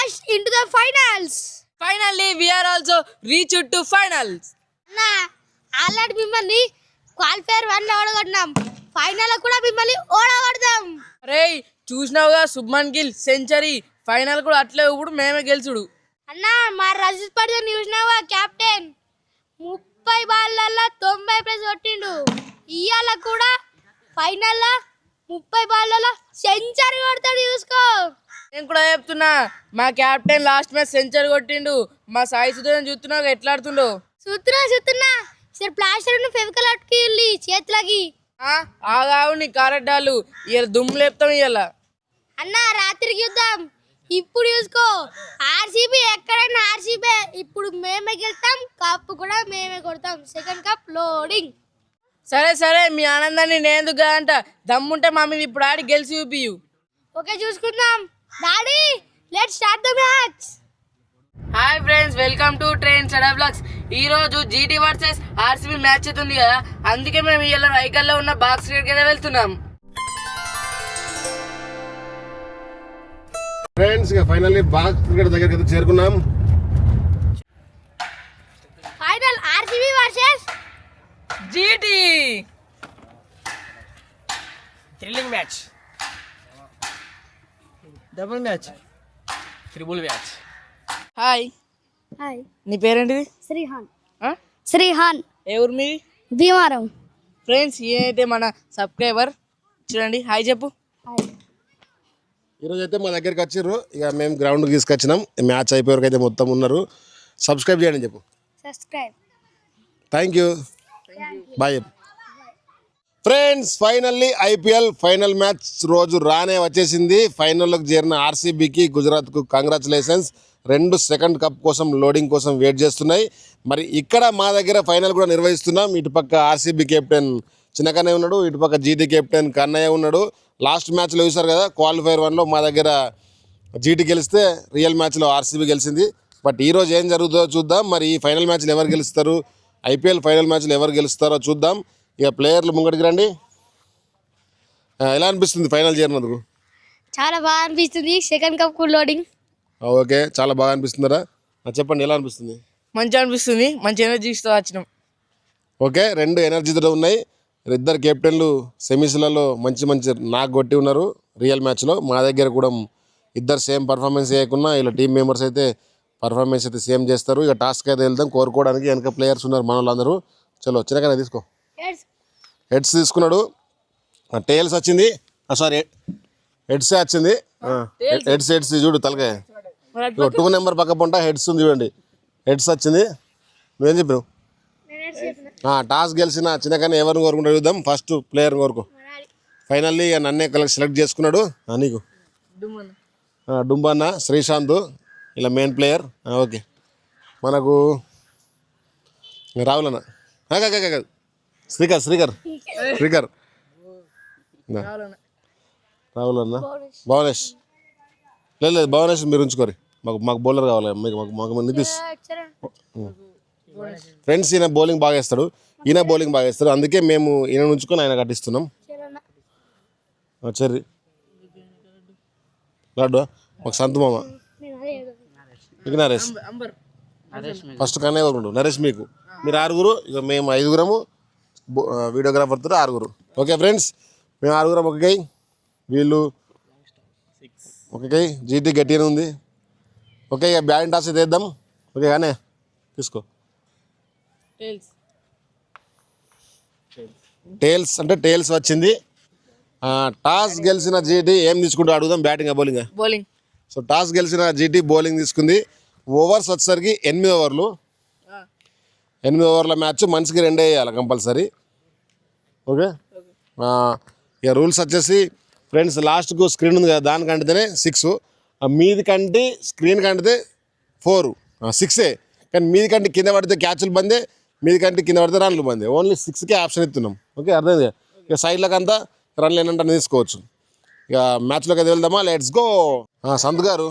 smashed into the finals. Finally, we are also reached to finals. అన్నా already మిమ్మల్ని qualifier 1 ఓడగొట్టినాం. Final కూడా మిమ్మల్ని ఓడగొడతాం. అరే చూసినావుగా శుభ్మన్ గిల్ సెంచరీ, ఫైనల్ కూడా అట్లే ఇప్పుడు మేమే గెలుచుడు. అన్నా మా రజత్ పడిదని చూసినావా కెప్టెన్ 30 బాళ్ళల్లో 90 ప్లస్ కొట్టిండు. ఇవాళ కూడా ఫైనల్లో 30 బాళ్ళల్లో సెంచరీ కొడతాడు చూసుకో. నేను కూడా చెప్తున్నా మా క్యాప్టెన్ లాస్ట్ మ్యాచ్ సెంచరీ కొట్టిండు. మా సాయి సుధీర్ చూస్తున్నావు ఎట్లా ఆడుతుండో. చూస్తున్నా సరే ప్లాస్టర్ ఫెవికల్ అట్టుకెళ్ళి చేతులకి ఆగావు నీ కారెడ్డాలు ఇవాళ దుమ్ము లేపుతాం ఇవాళ. అన్నా రాత్రికి చూద్దాం. ఇప్పుడు చూసుకో ఆర్సీబీ ఎక్కడైనా ఆర్సీబీ. ఇప్పుడు మేమే గెలుస్తాం, కప్ కూడా మేమే కొడతాం. Second cup loading. సరే మీ ఆనందాన్ని నేను ఎందుకు అంట, దమ్ముంటే మా మీద ఇప్పుడు ఆడి గెలిచి చూపియు. ఓకే చూసుకుందాం. Daddy let's start the match. Hi friends, welcome to ట్రైన్ సడా బ్లాగ్స్. ఈ రోజు జీటీ వర్సెస్ ఆర్సీబీ మ్యాచ్ అవుతుంది కదా, అందుకే మేము ఇలా రైకల్లో ఉన్న బాక్స్ క్రికెట్ కి వెళ్తున్నాం. ఫ్రెండ్స్ ఫైనల్లీ బాక్స్ క్రికెట్ దగ్గరికి చేరుకున్నాం. Final RCB versus GT thrilling match, double match, triple match. Hi నీ పేరేంటిది? శ్రీహాన్. ఏ ఊరు మీది? భీమారం. ఫ్రెండ్స్ అయితే మన సబ్స్క్రైబర్ చూడండి, హాయ్ చెప్పు. ఈరోజు అయితే మా దగ్గరికి వచ్చిర్రు, ఇక మేము గ్రౌండ్కి తీసుకొచ్చినాం. మ్యాచ్ అయిపోయేవరకు అయితే మొత్తం ఉన్నారు. సబ్స్క్రైబ్ చేయండి చెప్పు. Thank you, bye. Friends finally IPL final match రోజు రానే వచ్చేసింది. ఫైనల్లోకి చేరిన ఆర్సీబీకి, గుజరాత్కు కంగ్రాచులేషన్స్. 2 సెకండ్ కప్ కోసం లోడింగ్ కోసం వెయిట్ చేస్తున్నాయి. మరి ఇక్కడ మా దగ్గర ఫైనల్ కూడా నిర్వహిస్తున్నాం. ఇటుపక్క ఆర్సీబీ కెప్టెన్ చిన్నకన్నయ్య ఉన్నాడు, ఇటుపక్క జీటీ కెప్టెన్ కన్నయ్య ఉన్నాడు. లాస్ట్ మ్యాచ్లో చూసారు కదా, క్వాలిఫైర్ 1లో మా దగ్గర జీటీ గెలిస్తే రియల్ మ్యాచ్లో ఆర్సీబీ గెలిచింది. బట్ ఈరోజు ఏం జరుగుతుందో చూద్దాం. మరి ఈ ఫైనల్ మ్యాచ్లు ఎవరు గెలుస్తారు, ఐపీఎల్ ఫైనల్ మ్యాచ్లు ఎవరు గెలుస్తారో చూద్దాం. ఇక ప్లేయర్లు ముంగడికి రండి. ఎలా అనిపిస్తుంది ఫైనల్ చేరినందుకు? చాలా బాగా అనిపిస్తుంది. Second cup loading. ఓకే, చాలా బాగా అనిపిస్తుందా? చెప్పండి ఎలా అనిపిస్తుంది? మంచిగా అనిపిస్తుంది, మంచి ఎనర్జీతో వచ్చినాం. ఓకే, 2 ఎనర్జీతో ఉన్నాయి. ఇద్దరు కెప్టెన్లు సెమీస్లలో మంచి నాకు కొట్టి ఉన్నారు రియల్ మ్యాచ్లో. మా దగ్గర కూడా ఇద్దరు సేమ్ పర్ఫార్మెన్స్ చేయకున్నా ఇలా టీం మెంబర్స్ అయితే పర్ఫార్మెన్స్ అయితే సేమ్ చేస్తారు. ఇక టాస్క్ అయితే వెళ్తాం, కోరుకోవడానికి వెనక ప్లేయర్స్ ఉన్నారు మన వాళ్ళందరూ. చలో చిన్నగానే తీసుకో. హెడ్స్ తీసుకున్నాడు, టేల్స్ వచ్చింది, సారీ హెడ్సే వచ్చింది. హెడ్స్ చూడు తలకాయ 2 నెంబర్ పక్క పొంట హెడ్స్ ఉంది చూడండి, హెడ్స్ వచ్చింది. నువ్వేం చెప్పావు? టాస్ గెలిచిన చిన్నగానే ఎవరిని కోరుకుంటా చూద్దాం. ఫస్ట్ ప్లేయర్ని కోరుకో. ఫైనల్లీ నన్నే సెలెక్ట్ చేసుకున్నాడు. నీకు డుంబన్న శ్రీశాంత్ ఇలా మెయిన్ ప్లేయర్. ఓకే, మనకు రాహుల్ అన్న, శ్రీకర్ రాహుల్ అన్న, భువనేష్ లేదు భువనేష్ మీరు ఉంచుకోరు, మాకు బౌలర్ కావాలి. మాకు నితీష్. ఫ్రెండ్స్ ఈయన బౌలింగ్ బాగా వేస్తాడు, ఈయన బౌలింగ్ బాగా వేస్తాడు, అందుకే మేము ఈయన ఉంచుకొని ఆయన కట్టిస్తున్నాం. చెర్రీ లాడ్డు మాకు సంత మామ, మీకు నరేష్. ఫస్ట్ కన్నా ఎవరు నరేష్, మీరు 6 ఇక మేము 5 వీడియోగ్రాఫర్తో 6. ఓకే ఫ్రెండ్స్, మేము 6 ఒకే, వీళ్ళు ఒకే. జీటీ గట్టిగానే ఉంది. ఓకే, ఇక బ్యాటింగ్ టాస్ అయితే వేద్దాం. ఓకే కానీ తీసుకో. టేల్స్ అంటే టేల్స్ వచ్చింది. టాస్ గెలిచిన జీటీ ఏం తీసుకుంటూ అడుగుదాం, బ్యాటింగ్ బౌలింగ్. సో టాస్ గెలిచిన జీటీ బౌలింగ్ తీసుకుంది. ఓవర్స్ వచ్చేసరికి 8 ఓవర్లు. 8 ఓవర్ల మ్యాచ్, మనిషికి 2 వేయాలి కంపల్సరీ. ఓకే, ఇక రూల్స్ వచ్చేసి ఫ్రెండ్స్ లాస్ట్కు స్క్రీన్ ఉంది కదా, దానికంటేనే 6, మీది కంటే స్క్రీన్ కంటే 4, 6. కానీ మీది కంటే కింద పడితే క్యాచ్లు బందే, మీది కంటే కింద పడితే రన్లు బందే. ఓన్లీ 6కే ఆప్షన్ ఇస్తున్నాం. ఓకే, అర్థమైంది. ఇక సైడ్లకు అంతా రన్లు ఏంటంటే తీసుకోవచ్చు. ఇక మ్యాచ్లోకి అయితే వెళ్దామా, లెట్స్ గో. సంత్ గారు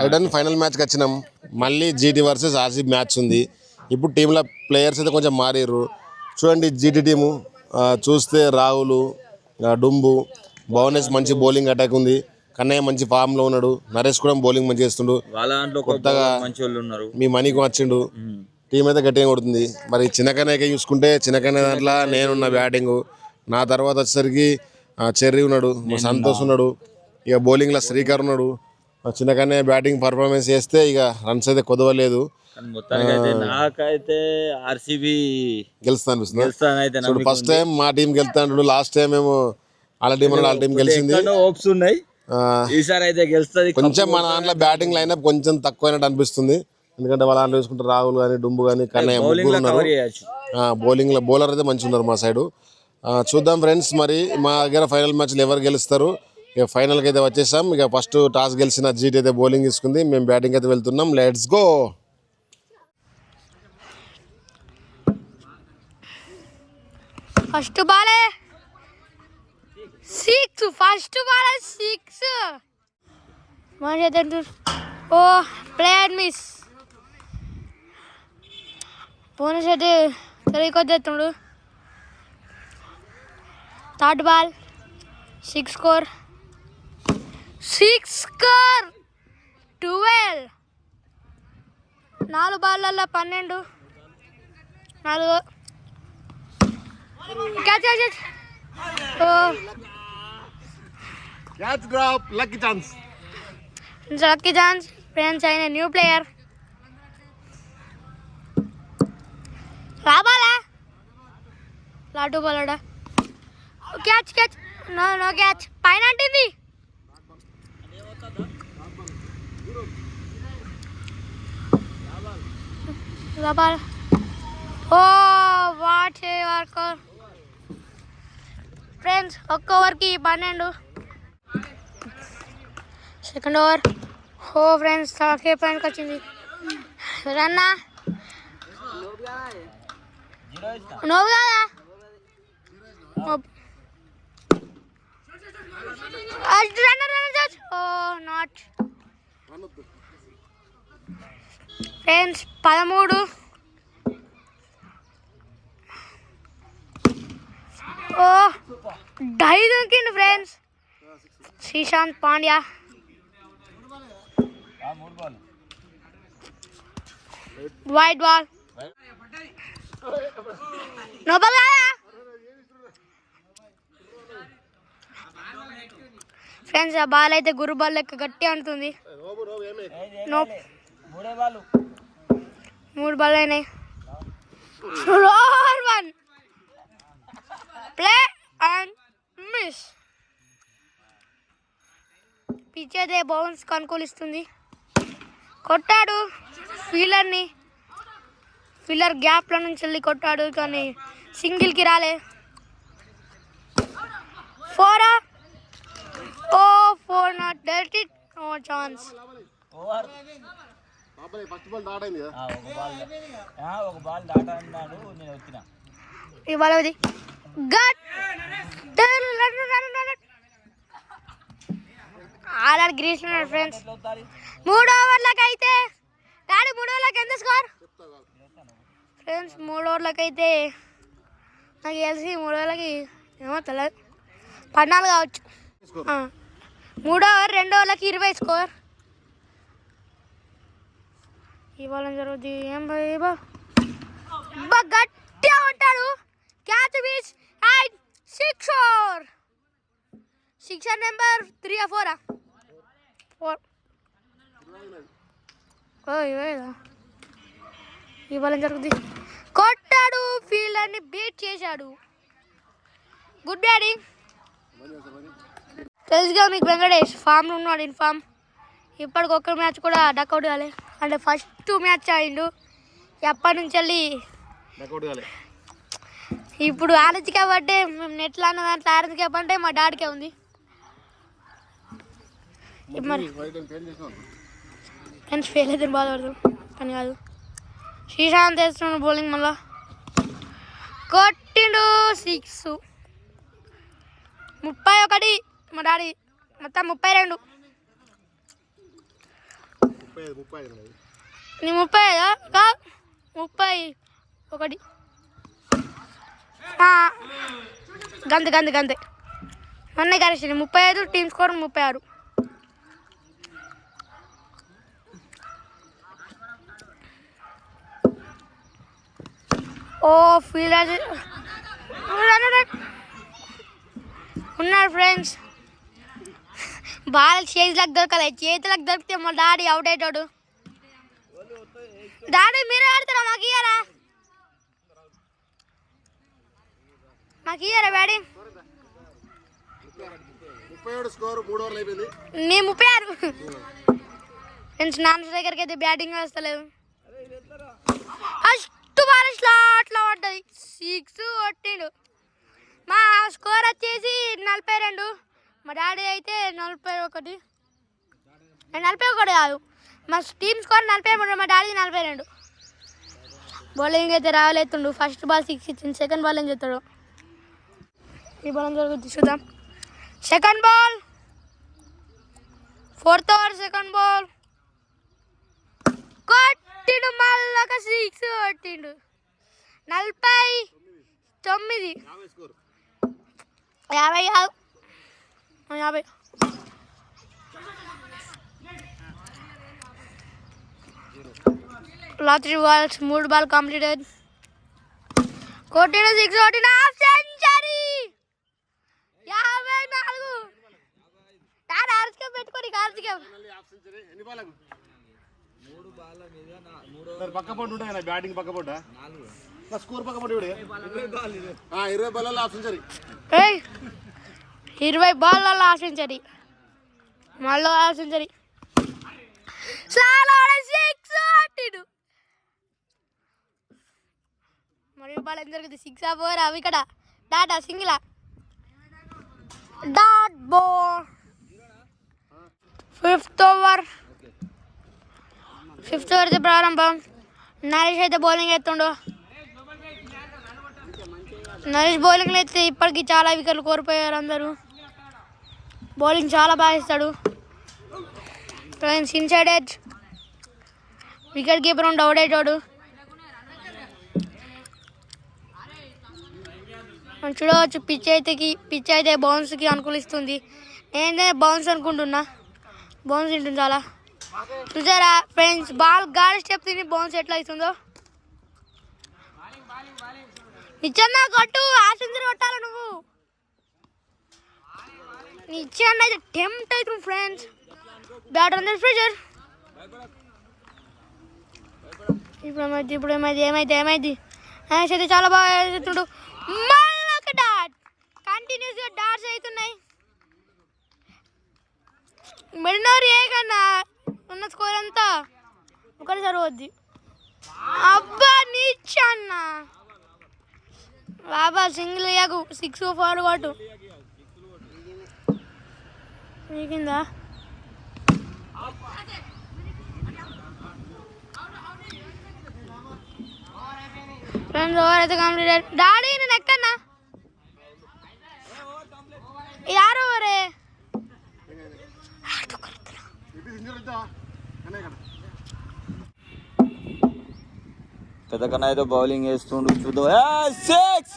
ఐడన్ ఫైనల్ మ్యాచ్కి వచ్చినాం. మళ్ళీ జీటీ వర్సెస్ ఆర్సీబీ మ్యాచ్ ఉంది. ఇప్పుడు టీంలో ప్లేయర్స్ అయితే కొంచెం మారారు. చూడండి జీటీ టీము చూస్తే రాహుల్, డుంబు, భువనేష్ మంచి బౌలింగ్ అటాక్ ఉంది. కన్నయ్య మంచి ఫామ్లో ఉన్నాడు. నరేష్ కూడా బౌలింగ్ మంచి చేస్తుండు. వాళ్ళ దాంట్లో కొత్తగా మంచి వాళ్ళు ఉన్నారు. మీ మనీకి వచ్చిండు. టీం అయితే గట్టిగా కొడుతుంది. మరి చిన్న కన్నయ్యకే చూసుకుంటే చిన్న కన్నయ్య దాంట్లో నేనున్న బ్యాటింగ్, నా తర్వాత వచ్చేసరికి చెర్రీ ఉన్నాడు, సంతోష్ ఉన్నాడు, ఇక బౌలింగ్లో శ్రీకర్ ఉన్నాడు. చిన్న కన్నయ్య బ్యాటింగ్ పర్ఫార్మెన్స్ చేస్తే ఇక రన్స్ అయితే కుదవలేదు. నాకైతే ఆర్సీబీ గెలుస్తా అనిపిస్తుంది. ఫస్ట్ టైం మా టీం గెలుస్తాడు. లాస్ట్ టైం మేము వాళ్ళ టీం గెలిచింది. హోప్స్ ఉన్నాయి, ఈసారి అయితే గెలుస్తుంది. కొంచెం మన దాంట్లో బ్యాటింగ్ లైనప్ కొంచెం తక్కువైనట్టు అనిపిస్తుంది. ఎందుకంటే వాళ్ళ దాంట్లో చూసుకుంటే రాహుల్ కానీ, డుంబు కానీ, కన్నయ్య ముగ్గురు ఉన్నారు. బౌలర్ అయితే మంచిగా ఉన్నారు మా సైడు. చూద్దాం ఫ్రెండ్స్, మరి మా దగ్గర ఫైనల్ మ్యాచ్లు ఎవరు గెలుస్తారు. ఇక ఫైనల్కి అయితే వచ్చేసాం. ఇక ఫస్ట్ టాస్ గెలిచిన జీటీ అయితే బౌలింగ్ తీసుకుంది. మేము బ్యాటింగ్ అయితే వెళ్తున్నాం. Let's go. First ball 6. First ball 6. ఓ ప్లేయర్ మిస్. బోనస్ అయితే తిరిగికొద్దేస్తుండు. Third ball 6 score. 12. 4 బాళ్ళల్లో 12. 4 క్యాచ్. Lucky chance friends. అయిన న్యూ ప్లేయర్. రాబాలా లాటు బాలడా. క్యాచ్. No catch. పైన అంటుంది. రాబాల్. ఓ వాట్ ఏ వర్కర్ ఫ్రెండ్స్. ఒక్క ఓవర్కి 12. Second over. ఓ ఫ్రెండ్స్, కే పాయింట్కి వచ్చింది. రన్నా నువ్వు కదా. ఓ నాట్ ఫ్రెండ్స్. 13. ఓ డై దొరికింది friends. Sreesanth Pandya. White ball. No ball కదా ఫ్రెండ్స్. ఆ బాల్ అయితే గురు బాల్ లెక్క గట్టి అంటుంది. నో 3 బాల్ అయినాయి. 1 ప్లే అండ్ మిస్. పిచ్ అయితే బౌన్స్ అనుకూలిస్తుంది. కొట్టాడు ఫీల్డర్ని. ఫీల్డర్ గ్యాప్ల నుంచి వెళ్ళి కొట్టాడు, కానీ సింగిల్కి రాలే. 4. ఓ 4 నాట్ డైరెక్ట్. No chance. ఇవాళ ఆర్ఆర్ గ్రీస్ ఫ్రెండ్స్. 3 ఓవర్లకు అయితే డాడీ 3 ఓవర్లకు ఎంత స్కోర్ ఫ్రెండ్స్? 3 ఓవర్లకు అయితే నాకు తెలిసి 3 ఓవర్లకి ఏమో తెలియదు, 14 కావచ్చు. 3 ఓవర్ 2 ఓవర్లకి 20 స్కోర్. ఇవాళ జరుగుతుంది ఏం గట్టిగా ఉంటాడు. Catch beach and 6. Sixer number 3 or 4. ఇవాళ జరుగుతుంది. కొట్టాడు, ఫీల్డర్ని బీట్ చేశాడు. Good batting. తెలుసుగా మీకు వెంకటేష్ ఫామ్లో ఉన్నాడు. ఇన్ఫామ్ ఇప్పటికి ఒక్క మ్యాచ్ కూడా డక్అవుట్ కాలే. అంటే ఫస్ట్ మ్యాచ్ ఆడిండు ఎప్పటి నుంచి వెళ్ళి. ఇప్పుడు ఆరెంజ్ క్యాప్ అంటే మేము నెట్లో అన్న దాంట్లో ఆరెంజ్ క్యాప్ అంటే మా డాడీకే ఉంది. మరి ఫ్రెండ్స్ ఫెయిల్ అయితే బాధపడదు కానీ కాదు. శ్రీశాంత్ వేస్తున్నాడు బౌలింగ్. మళ్ళా కొట్టిండు 6. 31 మా డాడీ. మొత్తం 32. నీ 35 31. గంతే మొన్న కలిసి 35. Team score 36. ఓ ఫీల్డర్ ఉన్నారు ఫ్రెండ్స్. బాల్ చేతులకు దొరకలే, చేతులకు దొరికితే మా డాడీ అవుట్ అయ్యాడు. డాడీ మీరే ఆడతారా? మాకు ఇయ్యారా? మాకు ఇయ్యారా బ్యాటింగ్? 37 స్కోర్ 3 ఓవర్లు అయిపోయింది. నీ 36 ఫ్రెండ్స్. నాన్న దగ్గరికి అయితే బ్యాటింగ్ వేస్తలేదు. ఫస్ట్ బాల్ స్లాట్లో పడ్డది, 6 కొట్టిండు. మా స్కోర్ వచ్చేసి 42. మా డాడీ అయితే 41. 41 కాదు, మా టీమ్ స్కోర్ 43, మా డాడీ 42. బౌలింగ్ అయితే రావాలెత్తుండు. ఫస్ట్ బాల్ 6 ఇచ్చింది, సెకండ్ బాల్ ఏం చేస్తాడు? ఈ బాల్ జరుగుతుంది చూద్దాం. Second ball, 4th over second ball కొట్టిండు. మళ్ళీ ఒక 6 కొట్టిండు. 49. 50 కాదు, 50. Last balls 3 ball completed. కొట్టిన 6 కొట్టిన హాఫ్ సెంచరీ. 54. ఆర్చిక పెట్టుకొని కార్తిక పక్క పోటీ ఉంటాయి బ్యాటింగ్ పక్క పోట స్కోర్ పక్క పోటీ 20 బాల్ హాఫ్ సెంచరీ. 20 బాల్లలో హాఫ్ సెంచరీ, మళ్ళీ హాఫ్ సెంచరీ. 6 కొట్టిండు. మరి బాల్ ఏం జరిగింది? 6 4 అవి ఇక్కడ డాటా సింగిలా డాట్ బాల్. 5th ఓవర్ ప్రారంభం. నరేష్ అయితే బౌలింగ్ ఎత్తుండు. నరేష్ బౌలింగ్లో అయితే ఇప్పటికీ చాలా వికెట్లు కోల్పోయారు అందరూ. బౌలింగ్ చాలా బాగా ఇస్తాడు. Friends inside edge, wicket keeper ఉండి అవుట్ అయ్యాడు. మనం చూడవచ్చు పిచ్ అయితే బౌన్స్కి అనుకూలిస్తుంది. నేనే బౌన్స్ అనుకుంటున్నా, బౌన్స్ ఉంటుంది చాలా. చూసారా ఫ్రెండ్స్, బాల్ గాలి స్టెప్ తిని బౌన్స్ ఎట్లా అవుతుందో. నిచ్చన్న కొట్టు, ఆ సెంచరీ కొట్టాలి నువ్వు. నిచ్చన్న అయితే టెంప్ట్ అవుతుంది friends. Bat on the pressure. ఇప్పుడు ఏమైంది? అయితే చాలా బాగా ఎత్తుండు. మళ్ళీ ఒక డాట్, కంటిన్యూస్గా డాట్స్ అవుతున్నాయి. మెడినోర్ ఏ కన్నా ఉన్న స్కోర్ అంతా ఒకటిసారి వద్ది. అబ్బా నిచ్చన్న బాబా సింగిల్ అయ్యాకు 6 4 కొట్టు. నీకిందా? ఫ్రెండ్స్ ఓవర్ అయితే కంప్లీట్. డాడీ నేను ఎక్కన్నా? ఇది 6 ఓవరే. పెద్ద కన్నా అయితే బౌలింగ్ వేస్తుండు, చూద్దాం. 6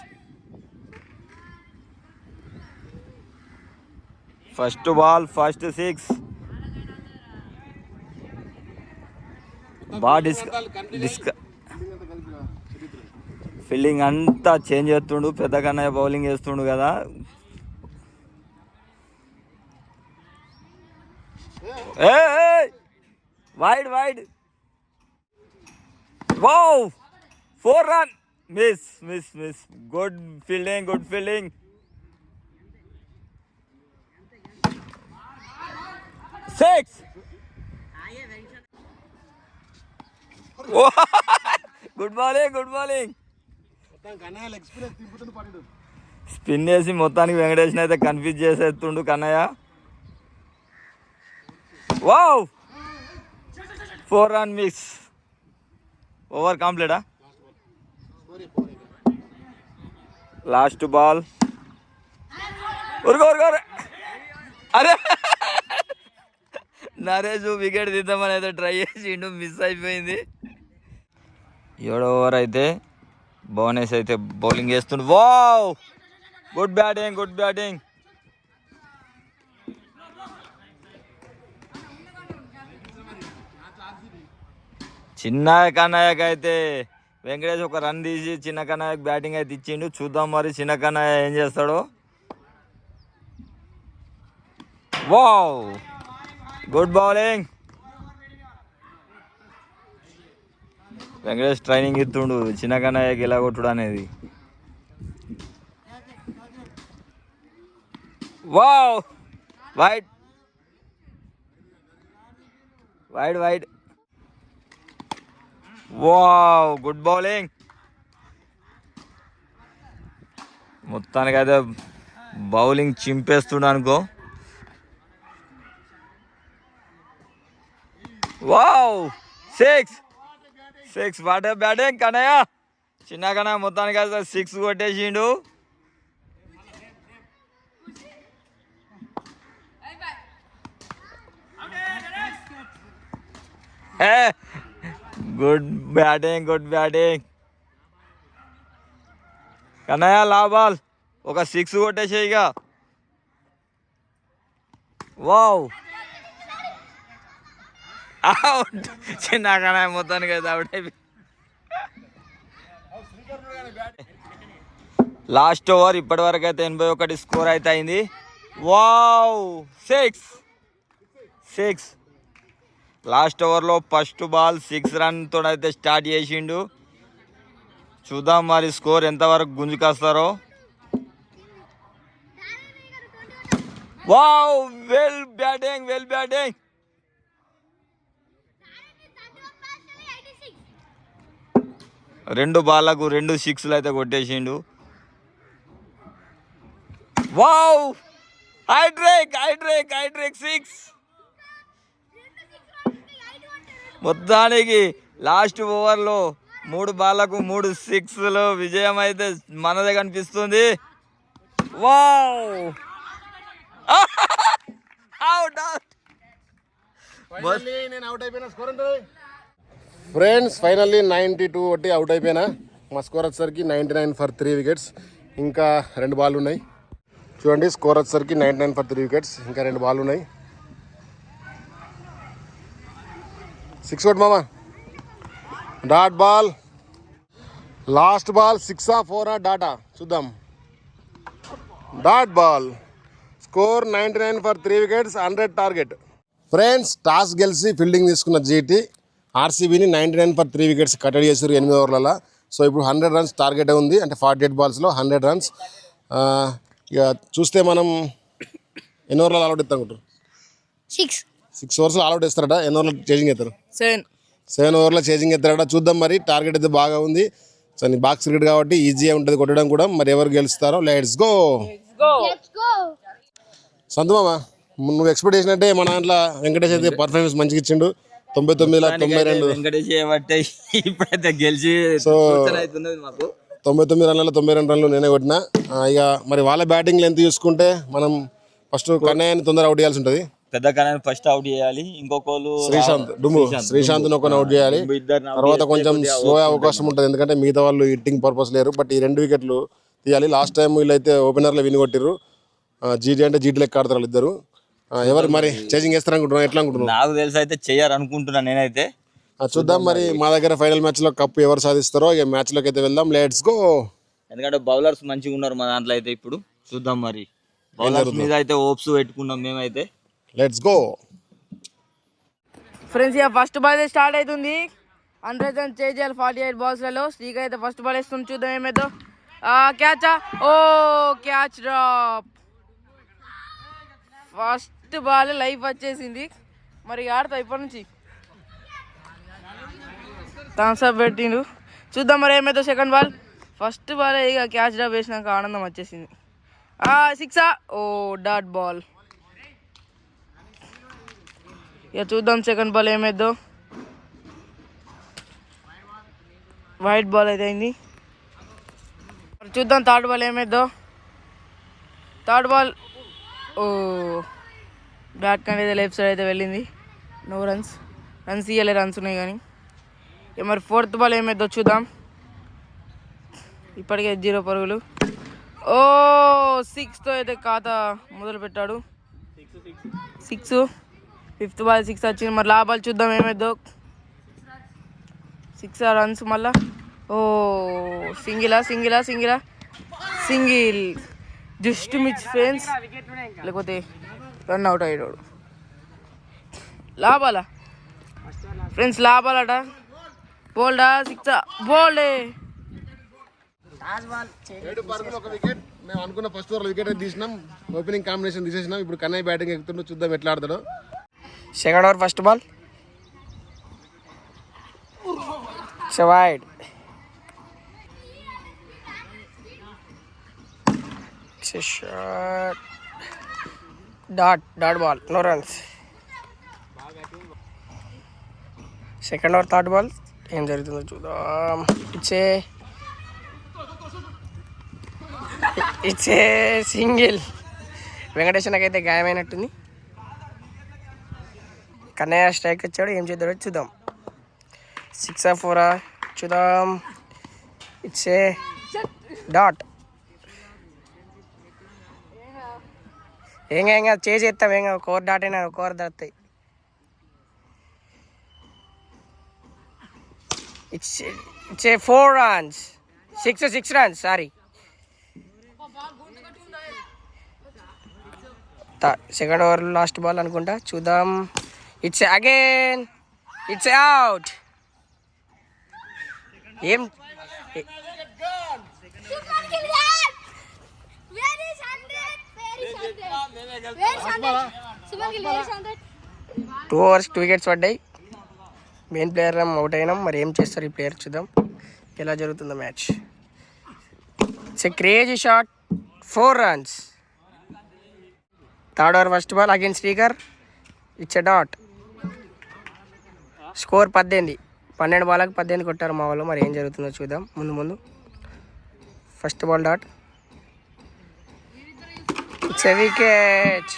ఫస్ట్ బాల్, ఫస్ట్ 6. బాగా ఫీల్డింగ్ అంతా చేంజ్ చేస్తుండు. పెద్ద కన్నా బౌలింగ్ వేస్తుండు కదా. Wide wow, 4 run. Miss. Good fielding. 6. Good bowling. Spin వేసి మొత్తానికి వెంకటేష్ని అయితే కన్ఫ్యూజ్ చేసేస్తుండు Kannayya. Wow, 4 run miss. Over కంప్లీటా? Last ball. అరే నరేష్ వికెట్ తీద్దామని అయితే ట్రై చేసిండు, మిస్ అయిపోయింది. 7వ ఓవర్ అయితే భువనేష్ అయితే బౌలింగ్ చేస్తుండు. Wow, good batting. చిన్న కన్నయ్యకి అయితే వెంకటేష్ ఒక రన్ తీసి చిన్న కన్నయ్యకి బ్యాటింగ్ అయితే ఇచ్చిండు. చూద్దాం మరి చిన్న కన్నయ్య ఏం చేస్తాడో. Wow, good bowling. Venkatesh training ఇస్తుండు చిన్న కన్నయ్యకి ఎలా కొట్టుడు అనేది. Wow, wide wide wide. Wow, good bowling. మొత్తానికి అయితే బౌలింగ్ చింపేస్తుండ అనుకో. Wow, 6 what batting Kannayya. చిన్న కన్నయ్య మొత్తానికి అయితే 6 కొట్టేసిండు. Good batting Kannayya. లాబాల్ ఒక 6 కొట్టేసేయిగా. Wow, out. చిన్న కన్నయ్య మొత్తానికి అయితే అవుట్ అయిపోయి. లాస్ట్ ఓవర్ ఇప్పటి వరకు అయితే 81 స్కోర్ అయితే అయింది. వావ్, 6. లాస్ట్ ఓవర్లో ఫస్ట్ బాల్ 6 రన్తో అయితే స్టార్ట్ చేసిండు. చూద్దాం మరి స్కోర్ ఎంతవరకు గుంజుకొస్తారో. Wow, well batting. 2 బాళ్ళకు 2 6లు అయితే కొట్టేసిండు. వావ్, హైడ్రేక్ 6. మొత్తానికి లాస్ట్ ఓవర్లో 3 బాళ్ళకు 3 6లు విజయం అయితే మనదే కనిపిస్తుంది. Wow, out. ఫ్రెండ్స్ ఫైనల్లీ 92 కొట్టి అవుట్ అయిపోయినా. మా స్కోర్ వచ్చేసరికి 99 ఫర్ 3 వికెట్స్. ఇంకా 2 బాల్ ఉన్నాయి. చూడండి స్కోర్ వచ్చేసరికి 99 ఫర్ 3 వికెట్స్. ఇంకా 2 బాల్ ఉన్నాయి. 6 కొట్టు మామా. డాట్ బాల్, లాస్ట్ బాల్ 6 4 డాటా చూద్దాం. Dot ball, score 99 for 3 wickets, 100 target. Friends toss గెలిచి ఫీల్డింగ్ తీసుకున్న జీటీ ఆర్సీబీని 99 ఫర్ 3 వికెట్స్ కట్టడి చేసారు 8 ఓవర్లలో. సో ఇప్పుడు 100 రన్స్ టార్గెట్ ఉంది, అంటే 48 బాల్స్లో 100 రన్స్. ఇక చూస్తే మనం ఎన్ని ఓవర్లలో ఆల్అౌట్ ఇస్తాం అనుకుంటారు? 6 ఓవర్స్లో ఆల్అౌట్ ఇస్తారట. ఎన్ని ఓవర్లో చేజింగ్ ఎత్తారు? 7 ఓవర్లో చేజింగ్ ఎత్తారట. చూద్దాం మరి. టార్గెట్ అయితే బాగా ఉంది. సో నీ బాక్స్ క్రికెట్ కాబట్టి ఈజీగా ఉంటుంది కొట్టడం కూడా. మరి ఎవరు గెలుస్తారో లెట్స్ గో. సంతమామ నువ్వు ఎక్స్పెక్ట్ చేసినట్టే మన దాంట్లో వెంకటేష్ అయితే పర్ఫార్మెన్స్ మంచిగా ఇచ్చిండు. 99 వెంకటేష్ ఇప్పుడైతే గెలిచి సో మాకు 99 రన్లలో 92 రన్లు నేనే కొట్టినా. ఇక మరి వాళ్ళ బ్యాటింగ్ ఎంత చూసుకుంటే మనం ఫస్ట్ కన్నయ్యని తొందర అవుట్ చేయాల్సి ఉంటుంది. పెద్ద కన్నయ్యని ఫస్ట్ అవుట్ చేయాలి. ఇంకొకరు శ్రీశాంత్ ఒకరిని అవుట్ చేయాలి. తర్వాత కొంచెం స్లో అవకాశం ఉంటుంది, ఎందుకంటే మిగతా వాళ్ళు హిట్టింగ్ పర్పస్ లేరు. బట్ ఈ 2 వికెట్లు తీయాలి. లాస్ట్ టైం వీళ్ళైతే ఓపెనర్లో విని కొట్టిర్రు. జీటీ అంటే జీటీ లెక్క ఆడతారు వాళ్ళు ఇద్దరు. ఎవరు మరి చేజింగ్ చేస్తారు అనుకుంటున్నావు? ఎట్లా అనుకుంటున్నావు? నాకు తెలిసి అయితే చెయ్యాలనుకుంటున్నాను నేనైతే. చూద్దాం మరి. మా దగ్గర ఫైనల్ మ్యాచ్లో కప్ ఎవరు సాధిస్తారో. ఇక మ్యాచ్లోకి అయితే వెళ్దాం. Let's go. ఎందుకంటే బౌలర్స్ మంచిగా ఉన్నారు మా దాంట్లో అయితే. ఇప్పుడు చూద్దాం మరి. బౌలర్స్ మీద అయితే హోప్స్ పెట్టుకున్నాం మేమైతే. Let's go. ఫ్రెండ్స్ ఇక ఫస్ట్ బాల్ అయితే స్టార్ట్ అవుతుంది. 100 రన్స్ చేయాలి 48 బాల్స్లలో. శ్రీక అయితే ఫస్ట్ బాల్ వేస్తుంది. చూద్దాం ఏమైతే. క్యాచా? ఓ catch drop. First ball life వచ్చేసింది. మరి ఆడతావు ఇప్పటి నుంచి. థమ్స్అప్ పెట్టిండు. చూద్దాం మరి ఏమైతే. Second ball. ఫస్ట్ బాల్ ఇక క్యాచ్ డ్రాప్ వేసినాక ఆనందం వచ్చేసింది. 6. ఓ డాట్ బాల్. ఇక చూద్దాం సెకండ్ బాల్ ఏమైద్దో. వైట్ బాల్ అయితే అయింది. చూద్దాం థర్డ్ బాల్ ఏమైద్దో. థర్డ్ బాల్ ఓ బ్యాట్ అనేది లెఫ్ట్ సైడ్ అయితే వెళ్ళింది. No runs. రన్స్ ఇవ్వలే, రన్స్ ఉన్నాయి కానీ. ఇక మరి ఫోర్త్ బాల్ ఏమైద్దో చూద్దాం. ఇప్పటికే 0 పరుగులు. ఓ 6తో అయితే ఖాతా మొదలు పెట్టాడు. 6. ఫిఫ్త్ బాల్ 6 వచ్చింది. మరి లాభాలు చూద్దాం ఏమైద్దో. 6 రన్స్ మళ్ళా. ఓ సింగిల్ జస్ట్ మిచ్ ఫ్రెండ్స్, లేకపోతే రన్ అవుట్ అయ్యాడు. లాభాలా ఫ్రెండ్స్, లాభాలట. బోల్డా సిక్సా, బోల్డే. 7 పరుగులు 1 వికెట్. మేము అనుకున్న ఫస్ట్ ఓవర్ వికెట్ తీసినాం, ఓపెనింగ్ కాంబినేషన్ తీసేసినాం. ఇప్పుడు కన్నయ్య బ్యాటింగ్ ఎక్కుతుండో చూద్దాం ఎట్లా ఆడతాడో. Second over first ball wide. Shot dot ball, no runs. Second over third ball ఏం జరుగుతుందో చూద్దాం. ఇట్సే సింగిల్. వెంకటేశ్వరకి అయితే గాయమైనట్టుంది. కన్నయ్య స్ట్రైక్ వచ్చాడు, ఏం చేద్దాడో చూద్దాం. 6 4 చూద్దాం. ఇట్సే డాట్. ఏం చేసి ఎత్తాం, ఏం కోర్ డాట్ అయినా కోర్ దొరుకుతాయి. ఇట్సే 4 runs, 6 runs, sorry. Second over last ball అనుకుంటా, చూద్దాం. It's again, it's out. ఏం టూ ఓవర్స్ 2 వికెట్స్ పడ్డాయి. మెయిన్ ప్లేయర్ అవుట్ అయినాం. మరి ఏం చేస్తారు ఈ ప్లేయర్, చూద్దాం ఎలా జరుగుతుందో match. It's a crazy shot, 4 runs. Third over first ball again Srikar. It's a dot. Score 18. 12 బాల్కి 18 కొట్టారు మా వాళ్ళు. మరి ఏం జరుగుతుందో చూద్దాం ముందు. First ball dot. It's a wicket.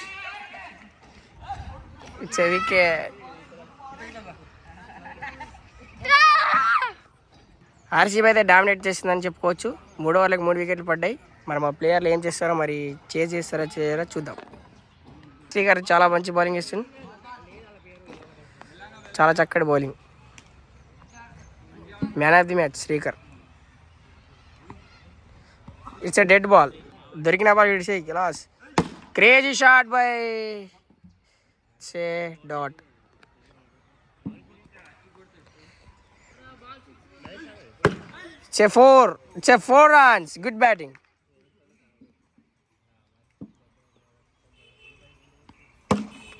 RCB అయితే డామినేట్ చేసిందని చెప్పుకోవచ్చు. 3 ఓవర్లకు 3 వికెట్లు పడ్డాయి. మరి మా ప్లేయర్లు ఏం చేస్తారో, మరి చేయరా చూద్దాం. శ్రీకర్ చాలా మంచి బౌలింగ్ ఇస్తుంది, చాలా చక్కటి bowling. Man of the match Srikar. It's a dead ball. దొరికిన బాల్ విడిసే లాస్. Crazy shot by dot. It's a 4 runs. Good batting.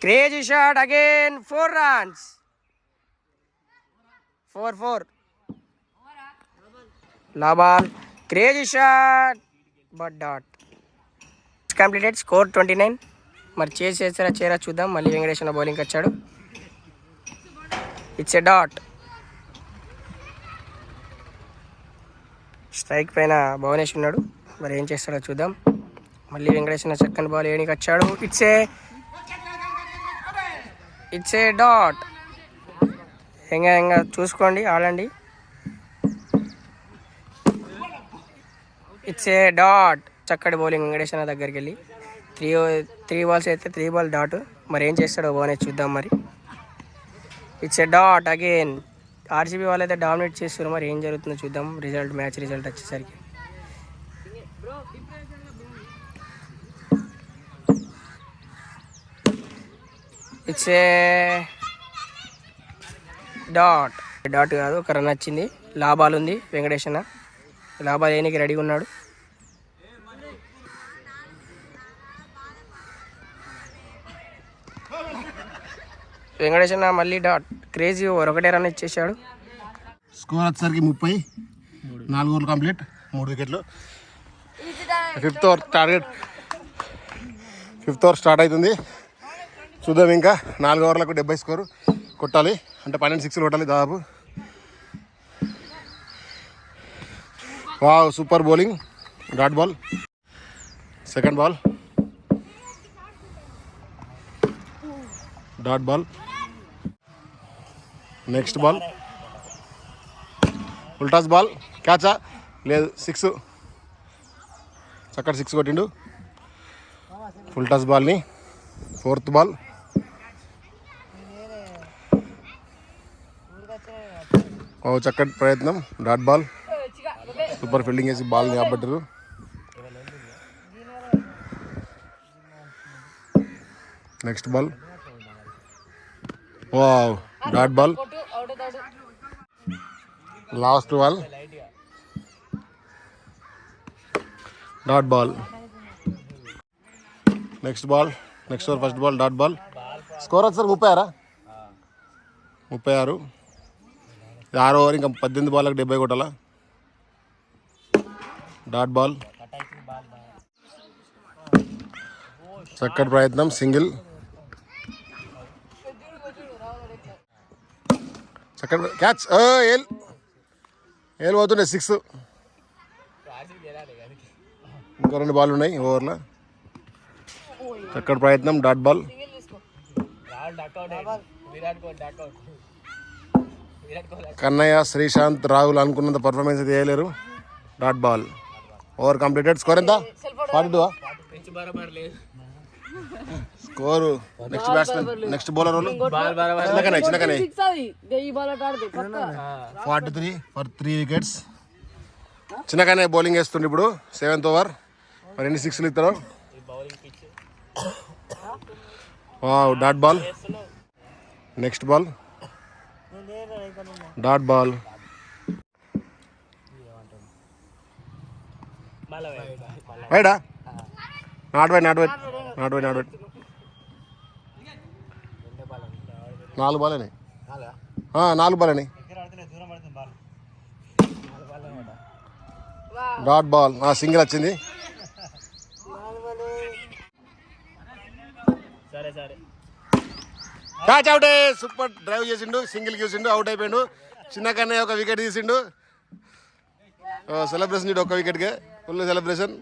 Crazy shot again. 4 runs. 4. La ball. Crazy shot. But dot. Completed. Score 29. మరి చేరా చూద్దాం. మళ్ళీ Venkateswara bowling వచ్చాడు. It's a dot. Strike పైన భువనేష్ ఉన్నాడు. మరి ఏం చేస్తాడో చూద్దాం. మళ్ళీ వెంకటేశ్వర చక్కని బాల్ ఏనికి వచ్చాడు. It's A dot. ఇంకా చూసుకోండి, ఆడండి. It's A dot. చక్కటి బౌలింగ్ వెంకటేశ్వర దగ్గరికి వెళ్ళి. 3 balls అయితే 3 ball డాట్. మరి ఏం చేస్తాడో భువనేష్ చూద్దాం. మరి it's A dot again. RCB వాళ్ళు అయితే డామినేట్ చేస్తారు. మరి ఏం జరుగుతుందో చూద్దాం. మ్యాచ్ రిజల్ట్ వచ్చేసరికి ఇట్స్ ఏ డాట్ కాదు, ఒక రన్ వచ్చింది. లాభాలు ఉంది వెంకటేశ్వర. లాభాలు ఏనికి రెడీగా ఉన్నాడు. వెంకటేశ్వర మళ్ళీ డాట్. క్రేజీ ఓవర్, ఒకటే రన్ ఇచ్చేసాడు. స్కోర్ వచ్చేసరికి 30. 4 ఓవర్లు కంప్లీట్, 3 వికెట్లు. ఫిఫ్త్ ఓవర్ స్టార్ట్ అవుతుంది. చూద్దాం. ఇంకా 4 ఓవర్లకు 70 స్కోరు కొట్టాలి. అంటే 12 6 కొట్టాలి దాదాపు. Wow, super bowling. Dot ball. Second ball dot ball. Next ball ఉల్టాస్ బాల్. క్యాచా లేదు, 6. చక్కటి 6 కొట్టిండు. ఉల్టాస్ బాల్ని. Fourth ball. చక్కటి ప్రయత్నం. Dot ball. సూపర్ ఫీల్డింగ్ వేసి బాల్ కాబట్టారు. Next ball wow dot ball. Last ball dot ball. Next ball next over first ball dot ball. Score వచ్చారు 36. 6 ఓవర్ ఇంకా 18 బాల్లకు 70 కొట్టాల. Dot ball. చక్కటి ప్రయత్నం సింగిల్. చక్కటి క్యాచ్. ఏలు పోతుండే 6. ఇంకా 2 బాల్ ఉన్నాయి ఓవర్లో. చక్కటి ప్రయత్నం డాట్ బాల్. కన్నయ్య శ్రీశాంత్ రాహుల్ అనుకున్నంత పర్ఫార్మెన్స్ అయితే చేయలేరు. Dot ball. Over completed. Score ఎంత? 42. Score next batsmen next bowler వాళ్ళు చిన్నకనే 43 ఫర్ 3 వికెట్స్. చిన్నకనే బౌలింగ్ వేస్తుండే ఇప్పుడు 7th ఓవర్. మరి ఎన్ని 6లు ఇస్తారు? Dot ball. Next ball dot ball. రైడా నాట్ బై 4 బాల్ అని 4 బాల్ అని డాట్ బాల్. సింగిల్ వచ్చింది. Catch out. సూపర్ డ్రైవ్ చేసిండు. సింగిల్ చూసిండు. అవుట్ అయిపోయిండు. చిన్న కన్నయ్య ఒక వికెట్ తీసిండు. సెలబ్రేషన్ ఒక వికెట్గా ఫుల్ సెలబ్రేషన్.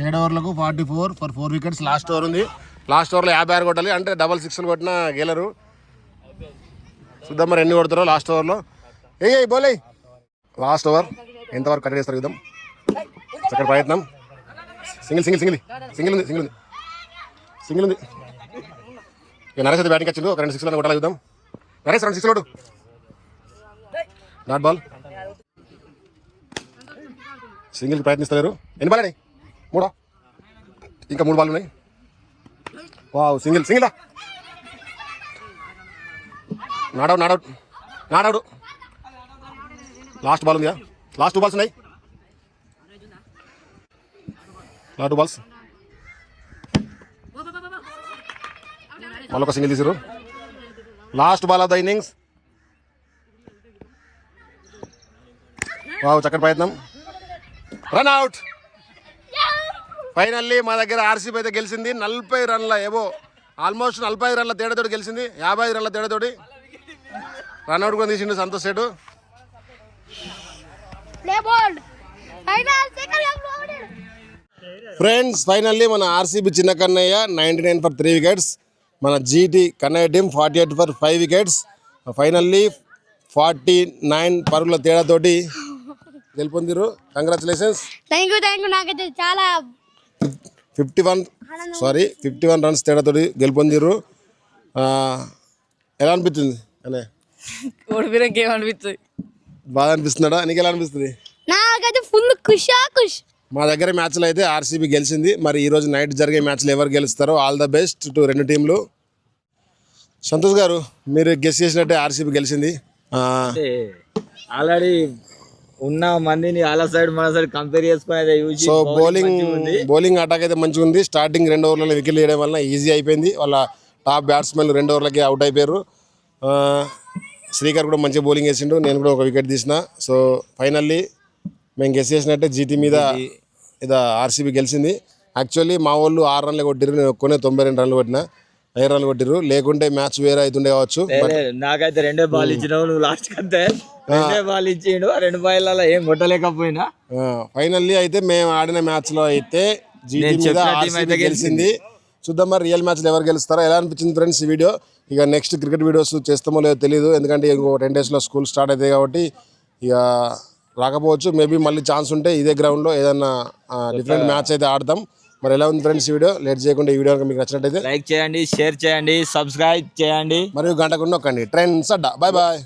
7 ఓవర్లకు 44 ఫర్ 4 వికెట్స్. లాస్ట్ ఓవర్ ఉంది. లాస్ట్ ఓవర్లో 56 కొట్టాలి. అంటే డబల్ 6లు కొట్టినా గెలరు. చూద్దాం మరి ఎన్ని కొడతారో లాస్ట్ ఓవర్లో. బోలే లాస్ట్ ఓవర్ ఎంతవరకు కట్ చేస్తారు చూద్దాం. చక్కటి ప్రయత్నం. సింగిల్ సింగిల్ సింగిల్ సింగిల్ ఉంది సింగిల్ ఉంది సింగిల్ ఉంది. ఇక నరేష్ అయితే బ్యాటింగ్ వచ్చిండు. ఒక 2 6లు కొట్టాలి చూద్దాం. నరేష్ 2 6లు కొట్టు. Dot ball. సింగిల్కి ప్రయత్నిస్తలేరు. ఎన్ని బాల్ అని 3. ఇంకా 3 బాల్ ఉన్నాయి. Wow single single. Not out not out not out. Last ball ఉందా? లాస్ట్ 2 బాల్స్ ఉన్నాయి. Last 2 balls. మళ్ళీ ఒక సింగిల్ తీసారు. Last ball of the innings. Wow చక్కటి ప్రయత్నం. Run out. ఫైనల్లీ మా దగ్గర ఆర్సీబీ అయితే గెలిచింది. 40 రన్ల ఏవో ఆల్మోస్ట్ 45 రన్ల తేడాతోటి గెలిచింది. 55 రన్ల తేడాతోటి రన్అట్ కూడా తీసిండు సంతోష్ సేటు. ఫ్రెండ్స్ ఫైనల్లీ మన ఆర్సీబీ చిన్న కన్నయ్య 99 ఫర్ 3 వికెట్స్. మన GT Kannayya team 48 for 5 wickets. Finally 49 పరుగుల తేడాతోటి గెలుపొందిరు. కంగ్రాచులేషన్స్. థ్యాంక్ యూ నాకైతే చాలా 51 రన్స్ తేడాతోటి గెలుపొందిరు. ఎలా అనిపిస్తుంది అనే ఓడిపోయినాక ఏమనిపిస్తుంది? బాగా అనిపిస్తున్నాడా? నీకు ఎలా అనిపిస్తుంది? నాకైతే ఫుల్ ఖుష్. మా దగ్గర మ్యాచ్లో అయితే ఆర్సీబీ గెలిచింది. మరి ఈరోజు నైట్ జరిగే మ్యాచ్లో ఎవరు గెలుస్తారో ఆల్ ద బెస్ట్ టు 2 టీంలు. సంతోష్ గారు మీరు గెస్ చేసినట్టే ఆర్సీబీ గెలిచింది. ఆల్రెడీ ఉన్న మందిని అలా సైడ్ మన సైడ్ కంపేర్ చేసుకుని సో బౌలింగ్ అటాక్ అయితే మంచిగా ఉంది. స్టార్టింగ్ 2 ఓవర్లలో వికెట్లు వేయడం వల్ల ఈజీ అయిపోయింది. వాళ్ళ టాప్ బ్యాట్స్మెన్ 2 ఓవర్లకి అవుట్ అయిపోయారు. శ్రీకర్ కూడా మంచిగా బౌలింగ్ వేసిండు. నేను కూడా ఒక వికెట్ తీసిన. సో ఫైనల్లీ మేము గెస్ చేసినట్టే జీటీ మీద ఇది ఆర్సీబీ గెలిచింది. యాక్చువల్లీ మా వాళ్ళు 6 రన్లు కొట్టిరు. నేను ఒక్కనే 92 రన్లు కొట్టిన. 5 రన్లు కొట్టిరు. లేకుంటే మ్యాచ్ వేరే అవుతుండే కావచ్చు. నాకైతే 2 బాల్ ఇచ్చినావు నువ్వు. లాస్ట్ అంతే 2 బాల్ ఇచ్చిండు. 2 బాల్లలో ఏం కొట్టలేకపోయినా. ఫైనల్లీ అయితే మేము ఆడిన మ్యాచ్ లో అయితే జీటీ మీద ఆర్సీబీ గెలిచింది. చూద్దాం మరి రియల్ మ్యాచ్లో ఎవరు గెలుస్తారో. ఎలా అనిపించింది ఫ్రెండ్స్ ఈ వీడియో? ఇక నెక్స్ట్ క్రికెట్ వీడియోస్ చేస్తామో లేదో తెలియదు. ఎందుకంటే ఇంకో 10 డేస్లో స్కూల్ స్టార్ట్ అవుతాయి కాబట్టి ఇక రాకపోవచ్చు. మేబీ మళ్ళీ ఛాన్స్ ఉంటే ఇదే గ్రౌండ్లో ఏదన్నా డిఫరెంట్ మ్యాచ్ అయితే ఆడతాం. మరి ఎలా ఉంది ఫ్రెండ్స్ ఈ వీడియో? లేట్ చేయకుండా ఈ వీడియో మీకు నచ్చినట్టయితే లైక్ చేయండి, షేర్ చేయండి, సబ్స్క్రైబ్ చేయండి, మరియు గంటకుండా నొక్కండి. ట్రెండ్స్ అడ్డా. Bye bye.